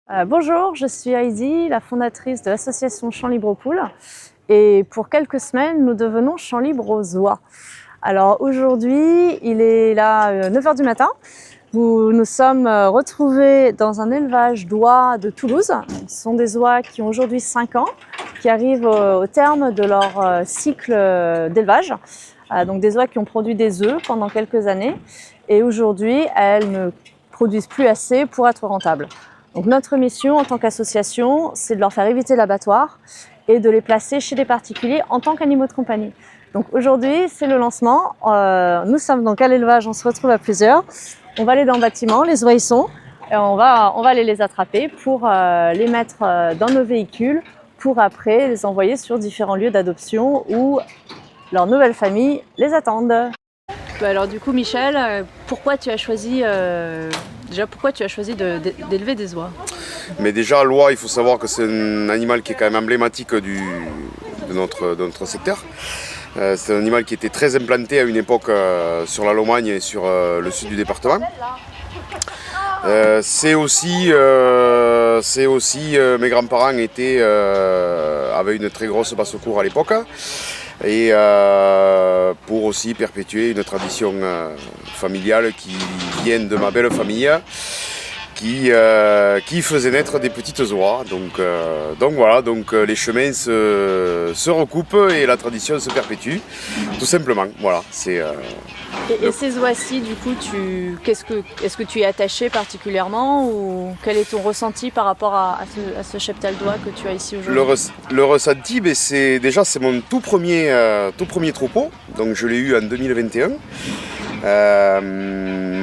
Bonjour, je suis Heidi, la fondatrice de l'association Champs Libre aux Poules. Et pour quelques semaines, nous devenons Champs Libre aux Oies. Alors aujourd'hui, il est là 9h du matin. Nous nous sommes retrouvés dans un élevage d'oies de Toulouse. Ce sont des oies qui ont aujourd'hui 5 ans, qui arrivent au terme de leur cycle d'élevage. Donc des oies qui ont produit des œufs pendant quelques années. Et aujourd'hui, elles ne produisent plus assez pour être rentables. Donc notre mission en tant qu'association, c'est de leur faire éviter l'abattoir et de les placer chez des particuliers en tant qu'animaux de compagnie. Donc aujourd'hui, c'est le lancement. Nous sommes donc à l'élevage, on se retrouve à plusieurs. On va aller dans le bâtiment, les oies y sont, et on va aller les attraper pour les mettre dans nos véhicules pour après les envoyer sur différents lieux d'adoption où leurs nouvelles familles les attendent. Alors du coup, Michel, pourquoi tu as choisi d'élever des oies? Mais déjà, l'oie, il faut savoir que c'est un animal qui est quand même emblématique de notre secteur. C'est un animal qui était très implanté à une époque sur la Lomagne et sur le sud du département. C'est aussi mes grands-parents avaient une très grosse basse-cour à l'époque. Et pour aussi perpétuer une tradition familiale qui vient de ma belle famille qui faisait naître des petites oies. Donc voilà, les chemins se recoupent et la tradition se perpétue, tout simplement. Voilà, Et ces oies-ci, du coup, est-ce que tu es attaché particulièrement ou quel est ton ressenti par rapport à ce cheptel d'oies que tu as ici aujourd'hui? Le ressenti, c'est mon tout premier troupeau, donc je l'ai eu en 2021.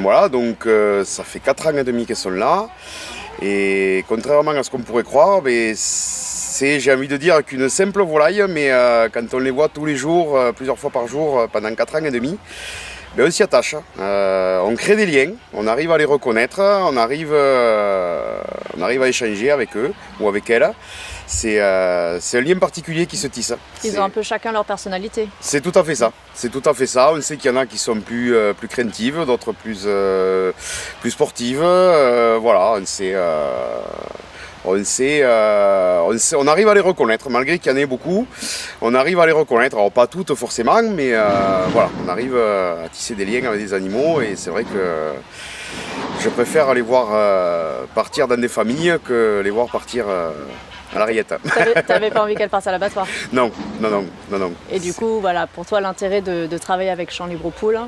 Voilà, donc ça fait 4 ans et demi qu'elles sont là. Et contrairement à ce qu'on pourrait croire, c'est, j'ai envie de dire, qu'une simple volaille, mais quand on les voit tous les jours, plusieurs fois par jour, pendant 4 ans et demi, on s'y attache. On crée des liens, on arrive à les reconnaître, on arrive à échanger avec eux ou avec elles. C'est un lien particulier qui se tisse. Ils ont un peu chacun leur personnalité. C'est tout à fait ça. On sait qu'il y en a qui sont plus craintives, d'autres plus sportives. Voilà, on arrive à les reconnaître, malgré qu'il y en ait beaucoup. On arrive à les reconnaître, alors pas toutes forcément, mais voilà, on arrive à tisser des liens avec des animaux. Et c'est vrai que je préfère les voir partir dans des familles que les voir partir à la rillette. T'avais pas envie qu'elle parte à l'abattoir? Non. Et du coup, voilà, pour toi, l'intérêt de travailler avec Champs Libre aux Poules?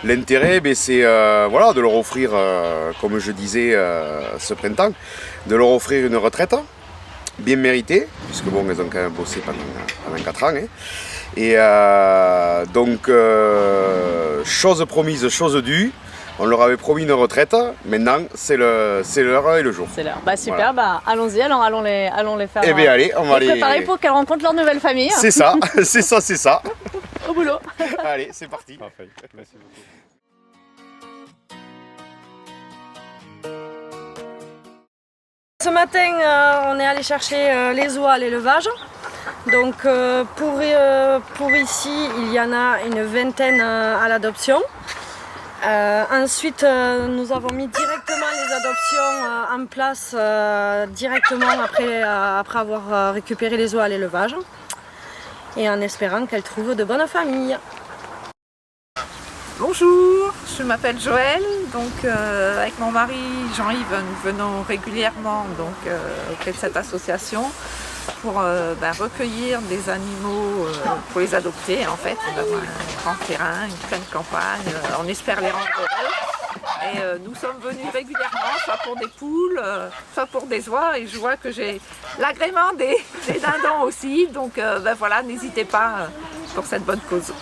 L'intérêt, c'est de leur offrir, comme je disais ce printemps, de leur offrir une retraite bien méritée, puisque elles ont quand même bossé pendant 4 ans. Hein. Et donc, chose promise, chose due. On leur avait promis une retraite, maintenant c'est l'heure et le jour. C'est l'heure. Super, voilà. Allons-y, allons les faire. Eh bien allez, on va les préparer pour qu'elles rencontrent leur nouvelle famille. C'est ça, c'est ça. Au boulot. Allez, c'est parti. Parfait, merci beaucoup. Ce matin, on est allé chercher les oies à l'élevage. Donc pour ici, il y en a une vingtaine à l'adoption. Ensuite, nous avons mis directement les adoptions en place directement après avoir récupéré les oies à l'élevage et en espérant qu'elles trouvent de bonnes familles. Bonjour, je m'appelle Joëlle, donc avec mon mari Jean-Yves, nous venons régulièrement auprès de cette association pour recueillir des animaux pour les adopter en fait. On a un grand terrain, une pleine campagne, on espère les rendre heureux. Et nous sommes venus régulièrement, soit pour des poules, soit pour des oies, et je vois que j'ai l'agrément des dindons aussi, donc voilà, n'hésitez pas pour cette bonne cause.